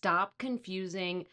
stop confusing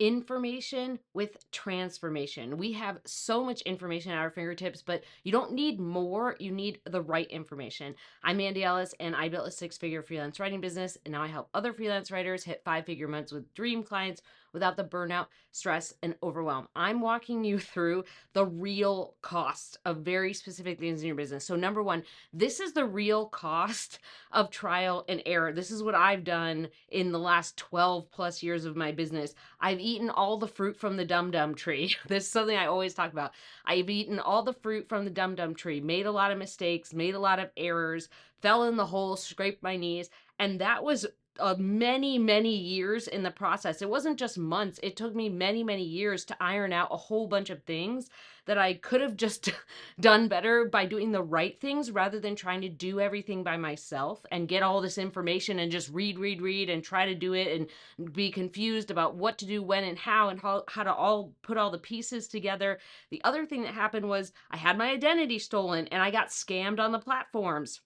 information with transformation. We have so much information at our fingertips, but you don't need more. You need the right information. I'm Andy Ellis, and I built a six-figure freelance writing business, and now I help other freelance writers hit five-figure months with dream clients without the burnout, stress, and overwhelm. I'm walking you through the real cost of very specific things in your business. So number one, this is the real cost of trial and error. This is what I've done in the last 12 plus years of my business. I've eaten all the fruit from the dum-dum tree. This is something I always talk about. I've eaten all the fruit from the dum-dum tree, made a lot of mistakes, made a lot of errors, fell in the hole, scraped my knees. And that was many, many years in the process. It wasn't just months. It took me many, many years to iron out a whole bunch of things that I could have just done better by doing the right things rather than trying to do everything by myself and get all this information and just read and try to do it and be confused about what to do, when and how to all put all the pieces together. The other thing that happened was I had my identity stolen and I got scammed on the platforms.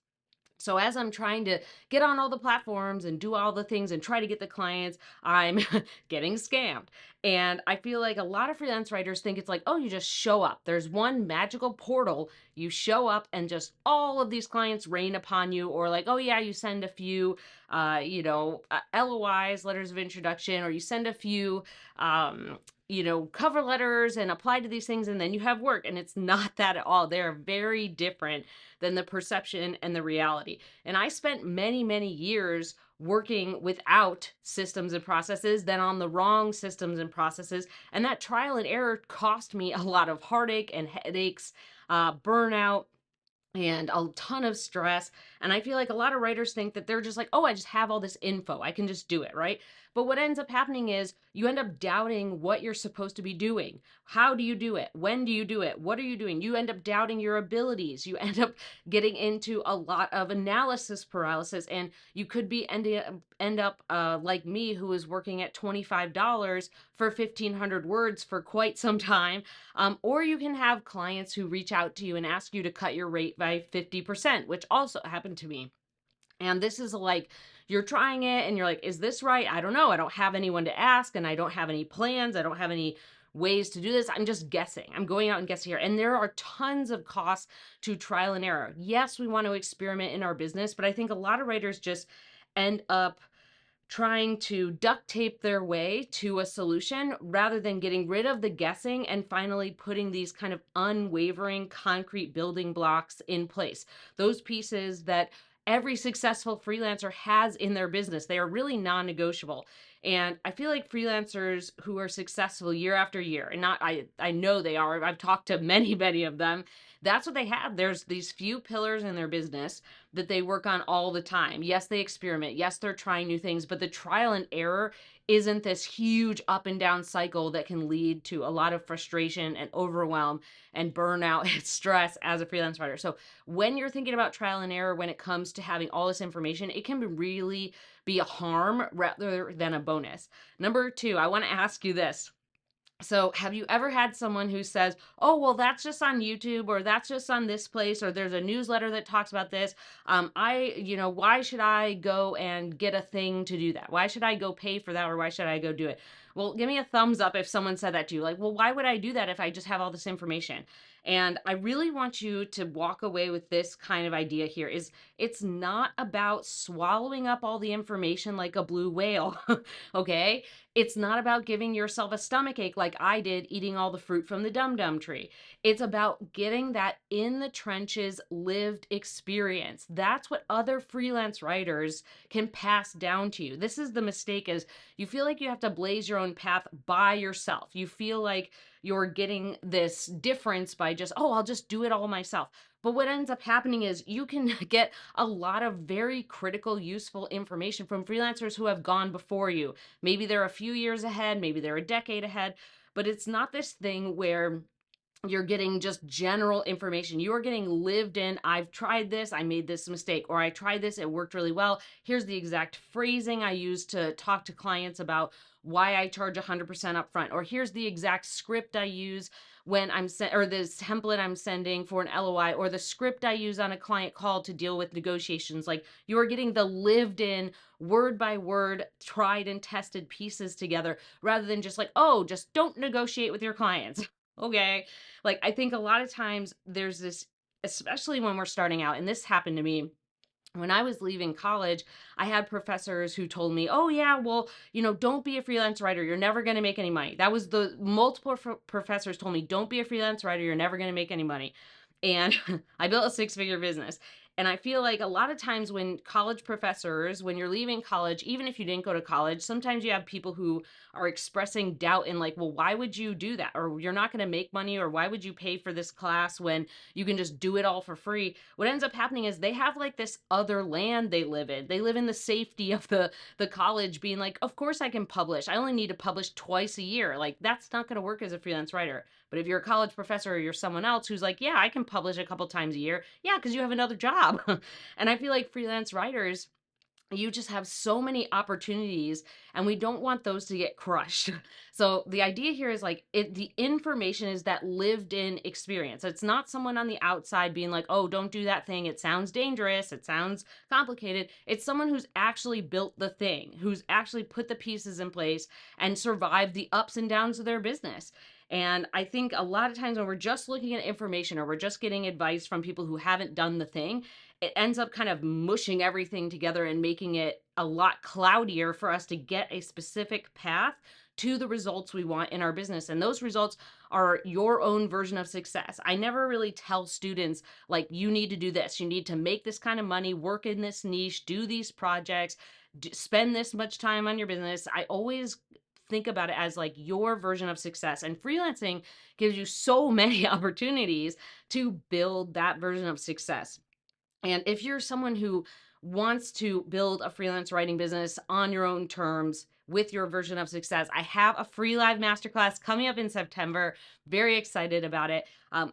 So as I'm trying to get on all the platforms and do all the things and try to get the clients, I'm getting scammed. And I feel like a lot of freelance writers think it's like, oh, you just show up. There's one magical portal. You show up and just all of these clients rain upon you. Or like, oh yeah, you send a few, LOIs, letters of introduction, or you send a few, cover letters and apply to these things and then you have work. And it's not that at all. They're very different than the perception and the reality. And I spent many, many years working without systems and processes, then on the wrong systems and processes. And that trial and error cost me a lot of heartache and headaches, burnout, and a ton of stress. And I feel like a lot of writers think that they're just like, oh, I just have all this info. I can just do it, right? But what ends up happening is you end up doubting what you're supposed to be doing. How do you do it? When do you do it? What are you doing? You end up doubting your abilities. You end up getting into a lot of analysis paralysis, and you could be end up like me, who was working at $25 for 1,500 words for quite some time. Or you can have clients who reach out to you and ask you to cut your rate by 50%, which also happened to me. And this is like, you're trying it and you're like, is this right? I don't know. I don't have anyone to ask and I don't have any plans. I don't have any ways to do this. I'm just guessing. I'm going out and guessing here. And there are tons of costs to trial and error. Yes, we want to experiment in our business, but I think a lot of writers just end up trying to duct tape their way to a solution rather than getting rid of the guessing and finally putting these kind of unwavering concrete building blocks in place. Those pieces that every successful freelancer has in their business. They are really non-negotiable. And I feel like freelancers who are successful year after year, and not I know they are. I've talked to many, many of them. That's what they have. There's these few pillars in their business that they work on all the time. Yes, they experiment. Yes, they're trying new things, but the trial and error isn't this huge up and down cycle that can lead to a lot of frustration and overwhelm and burnout and stress as a freelance writer. So when you're thinking about trial and error, when it comes to having all this information, it can really be a harm rather than a bonus. Number two, I want to ask you this. So have you ever had someone who says, oh, well, that's just on YouTube, or that's just on this place, or there's a newsletter that talks about this. Why should I go and get a thing to do that? Why should I go pay for that? Or why should I go do it? Well, give me a thumbs up if someone said that to you. Like, well, why would I do that if I just have all this information? And I really want you to walk away with this kind of idea here is it's not about swallowing up all the information like a blue whale. Okay. It's not about giving yourself a stomach ache like I did eating all the fruit from the dum-dum tree. It's about getting that in the trenches lived experience. That's what other freelance writers can pass down to you. This is the mistake, is you feel like you have to blaze your own path by yourself. You feel like you're getting this difference by just, oh, I'll just do it all myself. But what ends up happening is you can get a lot of very critical, useful information from freelancers who have gone before you. Maybe they're a few years ahead, maybe they're a decade ahead, but it's not this thing where you're getting just general information. You are getting lived in, I've tried this, I made this mistake, or I tried this, it worked really well. Here's the exact phrasing I use to talk to clients about why I charge 100% upfront, or here's the exact script I use when I'm or this template I'm sending for an LOI, or the script I use on a client call to deal with negotiations. Like, you're getting the lived in, word by word, tried and tested pieces together, rather than just like, oh, just don't negotiate with your clients. Okay. Like, I think a lot of times there's this, especially when we're starting out, and this happened to me when I was leaving college. I had professors who told me, oh, yeah, well, don't be a freelance writer. You're never going to make any money. That was the multiple professors told me, don't be a freelance writer. You're never going to make any money. And I built a 6-figure business. And I feel like a lot of times when college professors, when you're leaving college, even if you didn't go to college, sometimes you have people who are expressing doubt and like, well, why would you do that? Or you're not going to make money, or why would you pay for this class when you can just do it all for free? What ends up happening is they have like this other land they live in. They live in the safety of the college, being like, of course I can publish. I only need to publish twice a year. Like, that's not going to work as a freelance writer. But if you're a college professor, or you're someone else who's like, yeah, I can publish a couple times a year. Yeah, because you have another job. And I feel like freelance writers, you just have so many opportunities, and we don't want those to get crushed. So the idea here is like, the information is that lived in experience. It's not someone on the outside being like, oh, don't do that thing, it sounds dangerous, it sounds complicated. It's someone who's actually built the thing, who's actually put the pieces in place and survived the ups and downs of their business. And I think a lot of times when we're just looking at information, or we're just getting advice from people who haven't done the thing, it ends up kind of mushing everything together and making it a lot cloudier for us to get a specific path to the results we want in our business. And those results are your own version of success. I never really tell students, like, you need to do this, you need to make this kind of money, work in this niche, do these projects, spend this much time on your business. I always think about it as like your version of success. And freelancing gives you so many opportunities to build that version of success. And if you're someone who wants to build a freelance writing business on your own terms with your version of success, I have a free live masterclass coming up in September. Very excited about it.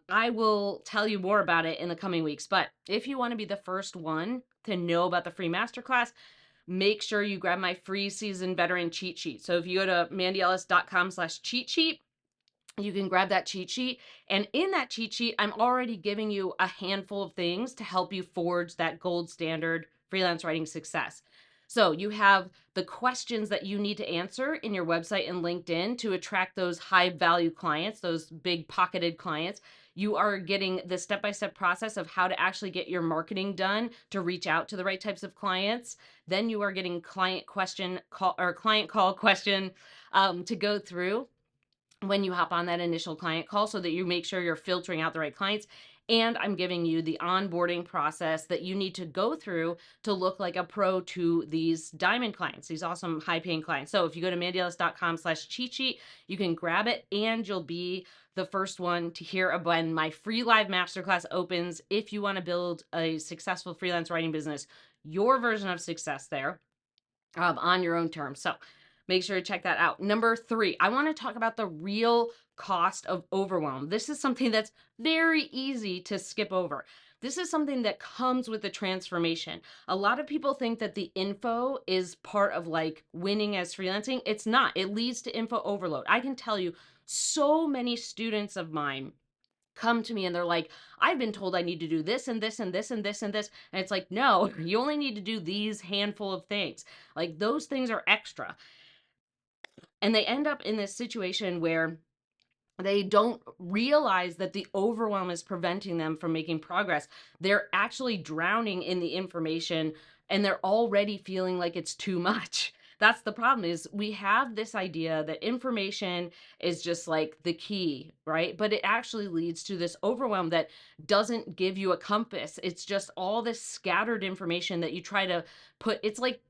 I will tell you more about it in the coming weeks. But if you want to be the first one to know about the free masterclass, make sure you grab my free seasoned veteran cheat sheet. So if you go to mandyellis.com/cheat sheet, you can grab that cheat sheet. And in that cheat sheet, I'm already giving you a handful of things to help you forge that gold standard freelance writing success. So you have the questions that you need to answer in your website and LinkedIn to attract those high value clients, those big pocketed clients. You are getting the step-by-step process of how to actually get your marketing done to reach out to the right types of clients. Then you are getting client call question to go through when you hop on that initial client call, so that you make sure you're filtering out the right clients. And I'm giving you the onboarding process that you need to go through to look like a pro to these diamond clients, these awesome high paying clients. So if you go to mandyellis.com/cheat sheet, you can grab it, and you'll be the first one to hear about when my free live masterclass opens. If you want to build a successful freelance writing business, your version of success there, on your own terms. So make sure to check that out. Number 3, I want to talk about the real cost of overwhelm. This is something that's very easy to skip over. This is something that comes with the transformation. A lot of people think that the info is part of like winning as freelancing. It's not. It leads to info overload. I can tell you, so many students of mine come to me and they're like, I've been told I need to do this and this and this and this and this. And it's like, no, you only need to do these handful of things. Like, those things are extra. And they end up in this situation where they don't realize that the overwhelm is preventing them from making progress. They're actually drowning in the information, and they're already feeling like it's too much. That's the problem. Is we have this idea that information is just like the key, right? But it actually leads to this overwhelm that doesn't give you a compass. It's just all this scattered information that you try to put. It's like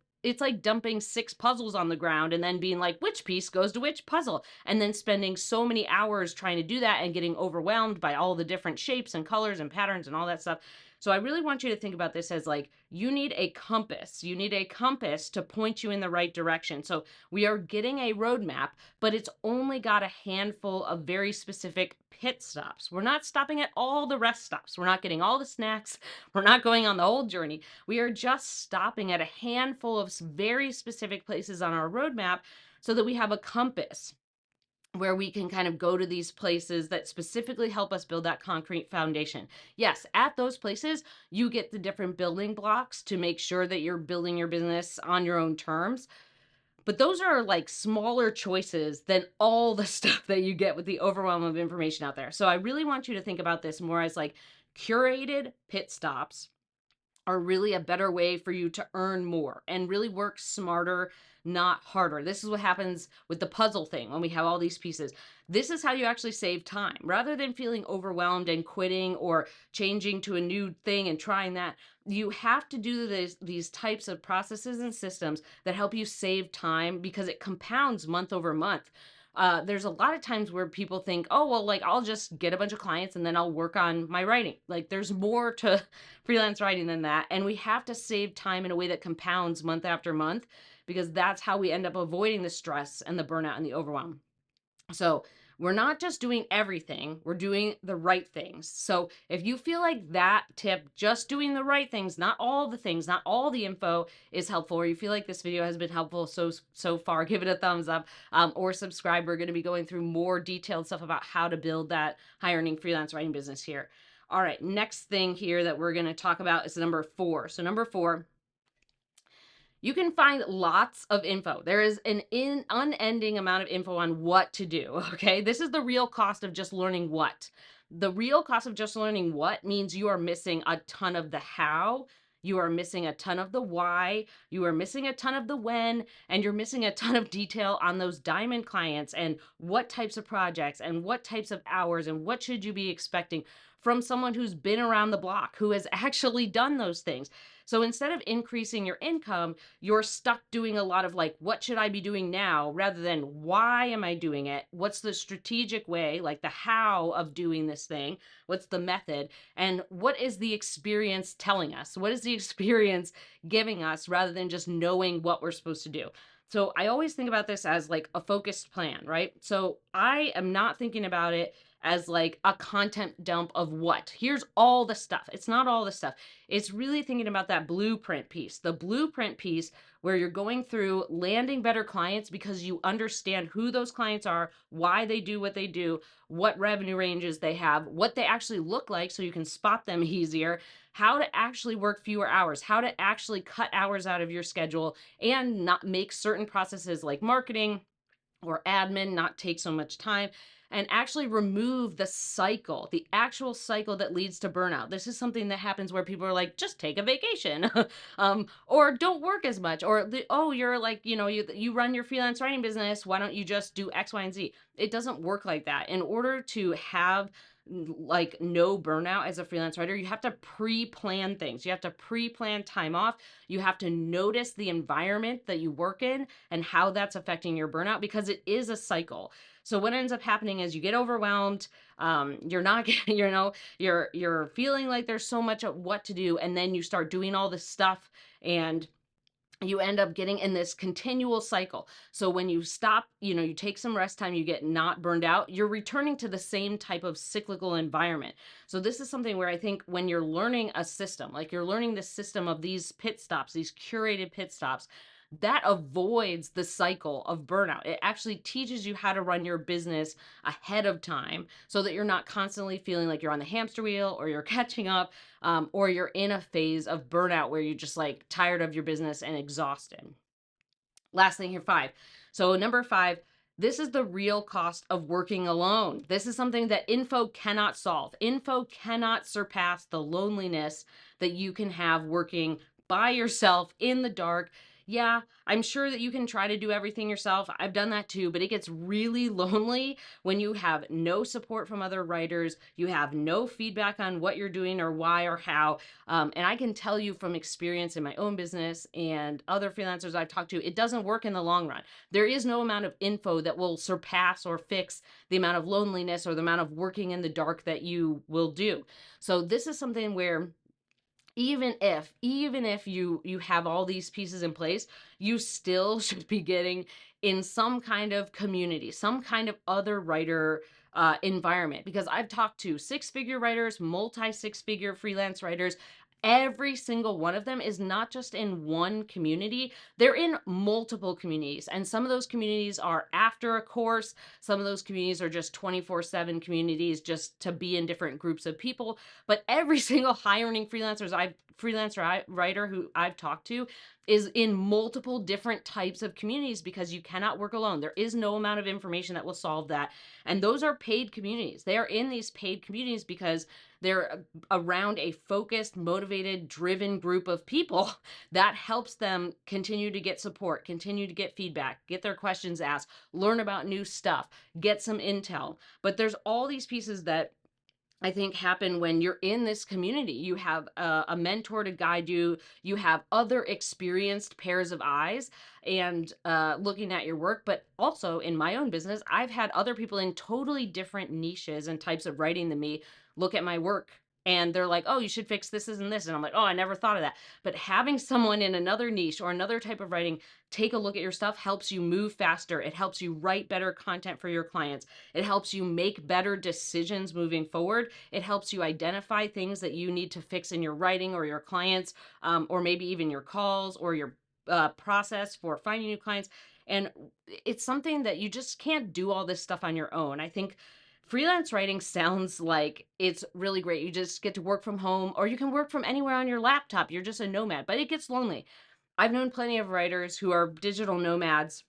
dumping 6 puzzles on the ground and then being like, which piece goes to which puzzle? And then spending so many hours trying to do that and getting overwhelmed by all the different shapes and colors and patterns and all that stuff. So I really want you to think about this as like, you need a compass. You need a compass to point you in the right direction. So we are getting a roadmap, but it's only got a handful of very specific pit stops. We're not stopping at all the rest stops. We're not getting all the snacks. We're not going on the whole journey. We are just stopping at a handful of very specific places on our roadmap so that we have a compass where we can kind of go to these places that specifically help us build that concrete foundation. Yes, at those places, you get the different building blocks to make sure that you're building your business on your own terms. But those are like smaller choices than all the stuff that you get with the overwhelm of information out there. So I really want you to think about this more as like curated pit stops are really a better way for you to earn more and really work smarter, not harder. This is what happens with the puzzle thing when we have all these pieces. This is how you actually save time. Rather than feeling overwhelmed and quitting or changing to a new thing and trying that, you have to do these types of processes and systems that help you save time because it compounds month over month. There's a lot of times where people think, oh, well, like I'll just get a bunch of clients and then I'll work on my writing. Like there's more to freelance writing than that. And we have to save time in a way that compounds month after month because that's how we end up avoiding the stress and the burnout and the overwhelm. So we're not just doing everything, we're doing the right things. So if you feel like that tip, just doing the right things, not all the things, not all the info is helpful, or you feel like this video has been helpful so far, give it a thumbs up or subscribe. We're going to be going through more detailed stuff about how to build that high earning freelance writing business here. All right, next thing here that we're going to talk about is number 4. So number 4, you can find lots of info. There is an unending amount of info on what to do, okay? This is the real cost of just learning what. The real cost of just learning what means you are missing a ton of the how, you are missing a ton of the why, you are missing a ton of the when, and you're missing a ton of detail on those diamond clients and what types of projects and what types of hours and what should you be expecting from someone who's been around the block, who has actually done those things. So instead of increasing your income, you're stuck doing a lot of like, what should I be doing now? Rather than why am I doing it? What's the strategic way, like the how of doing this thing? What's the method? And what is the experience telling us? What is the experience giving us rather than just knowing what we're supposed to do? So I always think about this as like a focused plan, right? So I am not thinking about it as like a content dump of what. Here's all the stuff. It's not all the stuff. It's really thinking about that blueprint piece, the blueprint piece where you're going through landing better clients because you understand who those clients are, why they do what they do, what revenue ranges they have, what they actually look like so you can spot them easier, how to actually work fewer hours, how to actually cut hours out of your schedule and not make certain processes like marketing or admin not take so much time, and actually remove the cycle, the actual cycle that leads to burnout. This is something that happens where people are like, just take a vacation, or don't work as much, or oh, you're like, you run your freelance writing business. Why don't you just do X, Y, and Z? It doesn't work like that. In order to have like no burnout as a freelance writer, you have to pre-plan things. You have to pre-plan time off. You have to notice the environment that you work in and how that's affecting your burnout because it is a cycle. So what ends up happening is you get overwhelmed. You're not getting, you're feeling like there's so much of what to do, and then you start doing all this stuff and you end up getting in this continual cycle. So when you stop, you take some rest time, you get not burned out, you're returning to the same type of cyclical environment. So this is something where I think when you're learning a system, like you're learning the system of these pit stops, these curated pit stops, that avoids the cycle of burnout. It actually teaches you how to run your business ahead of time so that you're not constantly feeling like you're on the hamster wheel or you're catching up, or you're in a phase of burnout where you're just like tired of your business and exhausted. Last thing here, 5. So number 5, this is the real cost of working alone. This is something that info cannot solve. Info cannot surpass the loneliness that you can have working by yourself in the dark. Yeah, I'm sure that you can try to do everything yourself. I've done that too, but it gets really lonely when you have no support from other writers. You have no feedback on what you're doing or why or how. And I can tell you from experience in my own business and other freelancers I've talked to, it doesn't work in the long run. There is no amount of info that will surpass or fix the amount of loneliness or the amount of working in the dark that you will do. So this is something where even if you have all these pieces in place, you still should be getting in some kind of community, some kind of other writer environment, because I've talked to six-figure writers, multi six-figure freelance writers. Every single one of them is not just in one community, they're in multiple communities. And some of those communities are after a course, some of those communities are just 24/7 communities just to be in different groups of people. But every single hiring writer who I've talked to is in multiple different types of communities, because you cannot work alone. There is no amount of information that will solve that. And those are paid communities. They are in these paid communities because they're around a focused, motivated, driven group of people that helps them continue to get support, continue to get feedback, get their questions asked, learn about new stuff, get some intel. But there's all these pieces that I think happen when you're in this community. You have a mentor to guide you. You have other experienced pairs of eyes and looking at your work. But also in my own business, I've had other people in totally different niches and types of writing than me look at my work. And they're like, oh, you should fix this and this. And I'm like, oh, I never thought of that. But having someone in another niche or another type of writing take a look at your stuff helps you move faster. It helps you write better content for your clients. It helps you make better decisions moving forward. It helps you identify things that you need to fix in your writing or your clients, or maybe even your calls or your process for finding new clients. And it's something that you just can't do all this stuff on your own. I think freelance writing sounds like it's really great. You just get to work from home, or you can work from anywhere on your laptop. You're just a nomad, but it gets lonely. I've known plenty of writers who are digital nomads,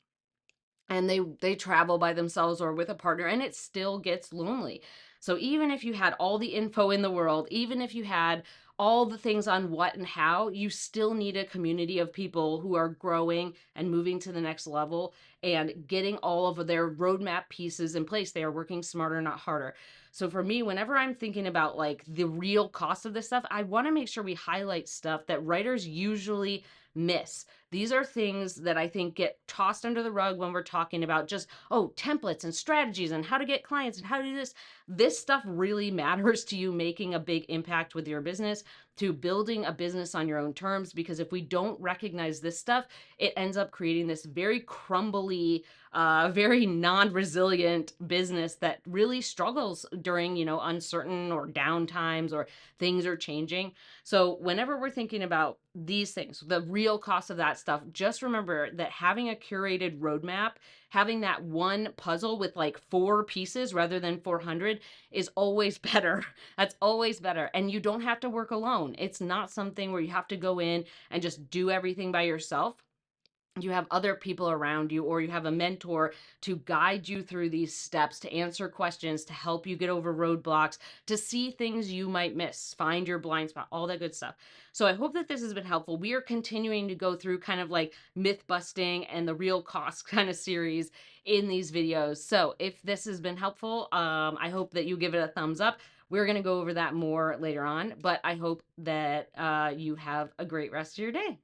and they travel by themselves or with a partner, and it still gets lonely. So even if you had all the info in the world, even if you had all the things on what and how, you still need a community of people who are growing and moving to the next level and getting all of their roadmap pieces in place. They are working smarter, not harder. So for me, whenever I'm thinking about like the real cost of this stuff, I want to make sure we highlight stuff that writers usually miss. These are things that I think get tossed under the rug when we're talking about just, oh, templates and strategies and how to get clients and how to do this. This stuff really matters to you making a big impact with your business, to building a business on your own terms. Because if we don't recognize this stuff, it ends up creating this very crumbly, very non-resilient business that really struggles during, uncertain or down times or things are changing. So whenever we're thinking about these things, the real cost of that stuff, just remember that having a curated roadmap, having that one puzzle with like 4 pieces rather than 400 is always better. That's always better. And you don't have to work alone. It's not something where you have to go in and just do everything by yourself. You have other people around you, or you have a mentor to guide you through these steps, to answer questions, to help you get over roadblocks, to see things you might miss, find your blind spot, all that good stuff. So I hope that this has been helpful. We are continuing to go through kind of like myth busting and the real cost kind of series in these videos. So if this has been helpful, I hope that you give it a thumbs up. We're going to go over that more later on, but I hope that you have a great rest of your day.